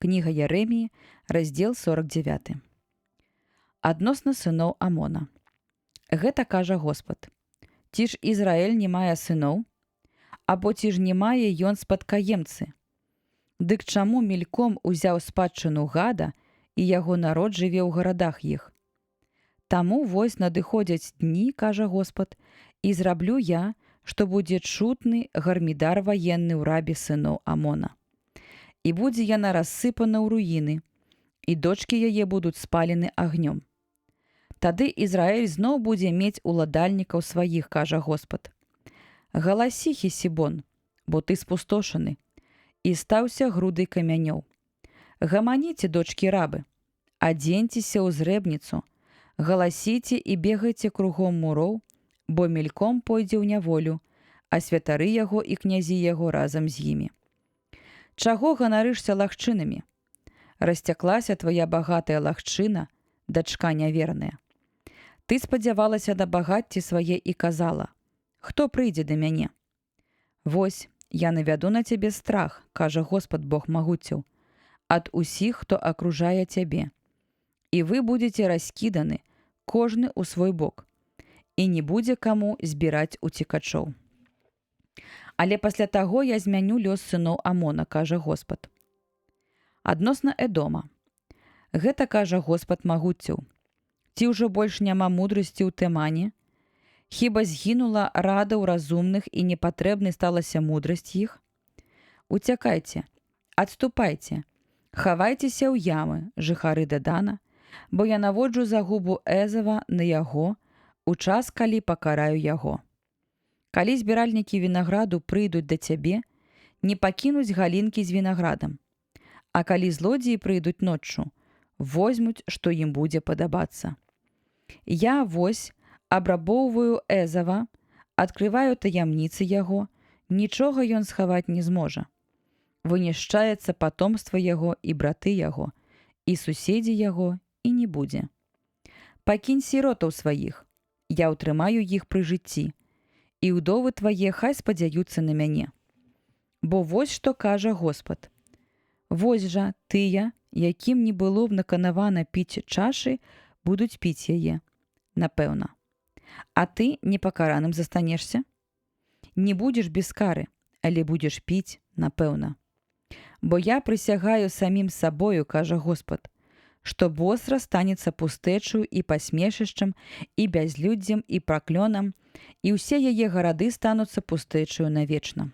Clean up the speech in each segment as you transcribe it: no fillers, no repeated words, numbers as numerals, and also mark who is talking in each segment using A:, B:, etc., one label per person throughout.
A: Кніга Ярэміі, раздзел 49. Адносна сыноў Амона. Гэта кажа Господ. Ці ж Ізраэль не мае сыноў? Або ці ж не мае ён спадкаемцы? Дык чаму мельком узяў спадчыну гада, і яго народ жыве ў гарадах іх? Таму вось надыходзяць дні, кажа Господ, і зраблю я, што будзе чутны гармідар ваенны ў рабе сыноў Амона. І будзе яна рассыпана ў руіны, і дочкі яе будуць спалены агнём. Тады Ізраэль зноў будзе мець уладальнікаў сваіх, кажа Господ. Галасі, Хесібон, бо ты спустошаны, і стаўся грудай камянёў. Гаманіце, дочкі рабы, адзеньцеся ў зрэбніцу, галасіце і бегайце кругом муроў, бо мельком пойдзе ў няволю, а святары яго і князі яго разам з імі. Чаго ганарышся лагчынамі? Расцяклася твая багатая лагчына, дачка няверная. Ты спадзявалася на багацці свае і казала: хто прыйдзе да мяне? Вось, я навяду на цябе страх, кажа Господ Бог магуцяў, ад усіх, хто акружае цябе. І вы будзеце раскіданы, кожны ў свой бок, і не будзе каму збіраць уцекачоў. Але пасля таго я змяню лёс сыноў Амона, кажа Господ. Адносна Эдома. Гэта кажа Господ магуцяў. Ці ўжо больш няма мудрасці ў Тэмане? Хіба згінула рада ў разумных і непатрэбнай сталася мудрасць іх? Уцякайце, адступайце, хавайцеся ў ямы, жыхары Дэдана, бо я наводжу загубу Эзава на яго у час, калі пакараю яго. Калі збіральнікі вінаграду прыйдуць да цябе, не пакінуць галінкі з вінаградам. А калі злодзеі прыйдуць ноччу, возьмуць, што ім будзе падабацца. Я вось абрабоўваю Эзава, адкрываю таямніцы яго, нічога ён схаваць не зможа. Вынішчаецца патомства яго і браты яго, і суседзі яго і не будзе. Пакінь сіротаў сваіх, я ўтрымаю іх пры жыцці, і ўдовы твае хай спадзяюцца на мяне. Бо вось што кажа Господ. Вось жа тыя, якім не было б наканавана піць чашы, будуць піць яе, напэўна. А ты непакараным застанешся? Не будзеш без кары, але будзеш піць, напэўна. Бо я прысягаю самім сабою, кажа Господ, што Босра станецца пустэчаю і пасмешышчам, і бязлюддзем, і праклёнам, і ўсе яе гарады стануцца пустэчаю навечна.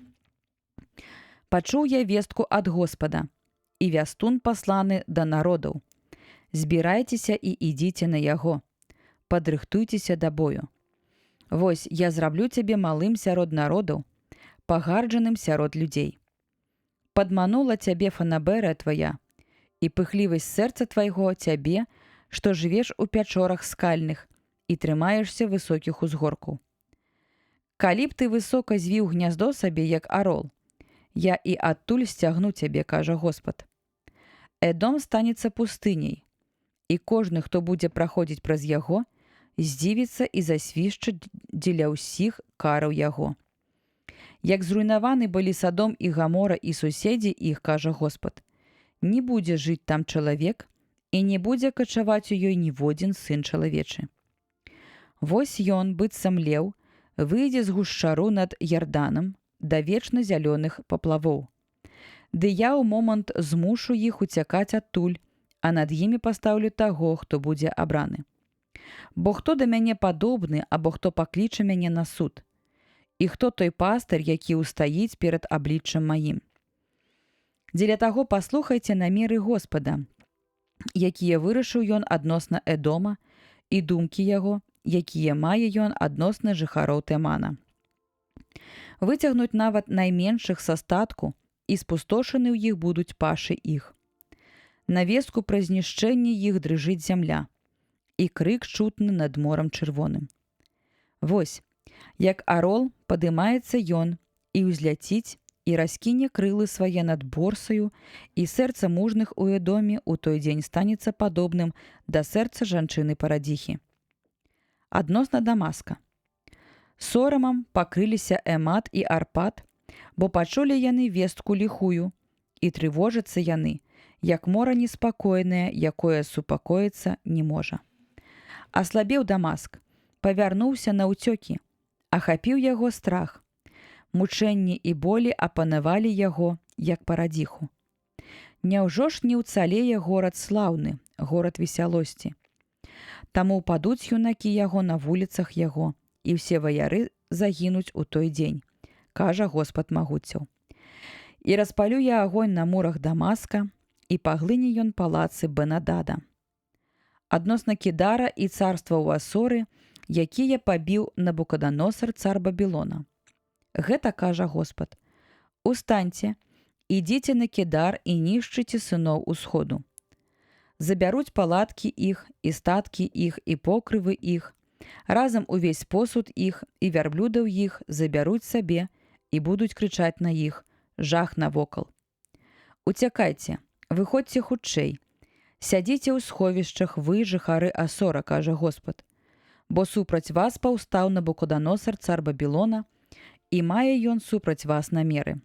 A: Пачуў я вестку ад Господа, і вястун пасланы да народаў. Збірайцеся і ідзіце на яго, падрыхтуйцеся да бою. Вось, я зраблю цябе малым сярод народаў, пагарджаным сярод людзей. Падманула цябе фанабэрыя твая, і пыхлівасць сэрца твайго цябе, што жывеш у пячорах скальных і трымаешся высокіх узгоркаў. Калі б ты высока звіў гняздо сабе, як арол, я і адтуль сцягну цябе, кажа Господ. Эдом станецца пустыняй, і кожны, хто будзе праходзіць праз яго, здзівіцца і засвішчыць дзеля ўсіх караў яго. Як зруйнаваны былі Садом і Гамора і суседзі іх, кажа Господ, не будзе жыць там чалавек, і не будзе качаваць у ёй ніводзін сын чалавечы. Вось ён, быццам леў, выйдзе з гушчару над Ярданам да вечна зялёных паплавоў. Ды я ў момант змушу іх уцякаць адтуль, а над імі пастаўлю таго, хто будзе абраны. Бо хто да мяне падобны, або хто пакліча мяне на суд? І хто той пастыр, які ўстаіць перад абліччам маім? Дзеля таго паслухайце намеры Господа, якія вырашыў ён адносна Эдома, і думкі яго, якія мае ён адносна жыхароў Тэмана. Выцягнуць нават найменшых са статку, і спустошаны ў іх будуць пашы іх. На вестку пра знішчэнне іх дрыжыць зямля, і крык чутны над морам чырвоным. Вось, як арол падымаецца ён і ўзляціць, і раскіне крылы свае над борсаю, і сэрца мужных у Эдоме ў той дзень станецца падобным да сэрца жанчыны-парадзіхі. Адносна Дамаска. Сорамам пакрыліся Эмат і Арпад, бо пачулі яны вестку ліхую, і трывожацца яны, як мора неспакойнае, якое супакоіцца не можа. Аслабеў Дамаск, павярнуўся на ўцёкі, ахапіў яго страх. Мучэнні і болі апанавалі яго, як парадзіху. Няўжо ж не ўцалее горад слаўны, горад весялосці? Таму ўпадуць юнакі яго на вуліцах яго, і ўсе ваяры загінуць у той дзень, кажа Господ магуццяў. І распалю я агонь на мурах Дамаска, і паглыне ён палацы Бен-Адада. Адносна Кедара і царства ў Асоры, якія пабіў Навуходоносар, цар Бабілона. Гэта кажа Господ: «Устаньце, ідзіце на Кедар і нішчыце сыноў усходу. Забяруць палаткі іх, і статкі іх, і покрывы іх, разам увесь посуд іх і вярблюдаў іх забяруць сабе і будуць крычаць на іх: жах навокал. Уцякайце, выходзьце хутчэй, сядзіце ў сховішчах вы, жыхары Асора, кажа Господ, бо супраць вас паўстаў Навуходоносар, цар Бабілона, і мае ён супраць вас намеры.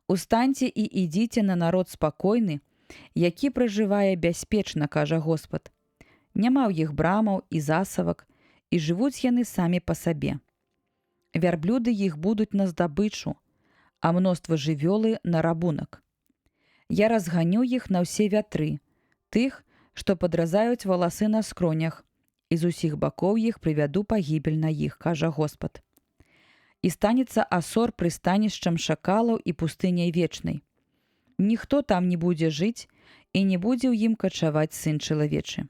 A: Устаньце і ідзіце на народ спакойны, які пражывае бяспечна, кажа Господ. Няма ў іх брамаў і засавак, і жывуць яны самі па сабе. Вярблюды іх будуць на здабычу, а мноства жывёлы на рабунак. Я разганю іх на ўсе вятры, тых, што падразаюць валасы на скронях, і з усіх бакоў іх прывяду пагібель на іх, кажа Господ. І станецца Асор прыстанішчам шакалаў і пустыняй вечнай. Ніхто там не будзе жыць, і не будзе ў ім качаваць сын чалавечы».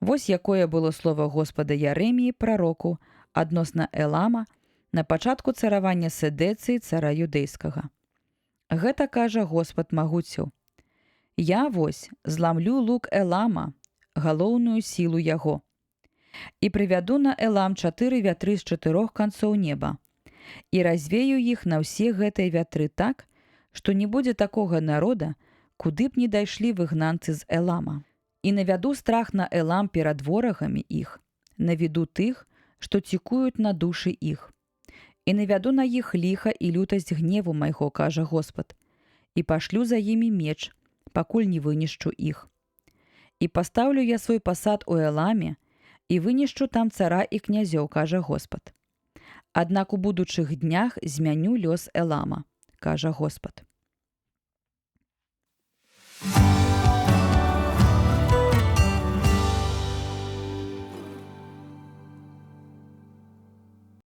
A: Вось якое было слова Господа Ярэміі, прароку, адносна Элама на пачатку царавання Сэдэцыі, цара юдэйскага. Гэта кажа Господ магуццяў: «Я вось зламлю лук Элама, галоўную сілу яго, і прывяду на Элам 4 вятры з 4 канцоў неба, і развею іх на ўсе гэтыя вятры так, што не будзе такога народа, куды б не дайшлі выгнанцы з Элама. І навяду страх на Элам перад ворагамі іх, наведу тых, што цікуюць на душы іх. І навяду на іх ліха і лютасць гневу майго, кажа Господ, і пашлю за імі меч, пакуль не вынішчу іх. І пастаўлю я свой пасад у Эламе, і вынішчу там цара і князёў, кажа Господ. Аднак у будучых днях змяню лёс Элама, кажа Господ».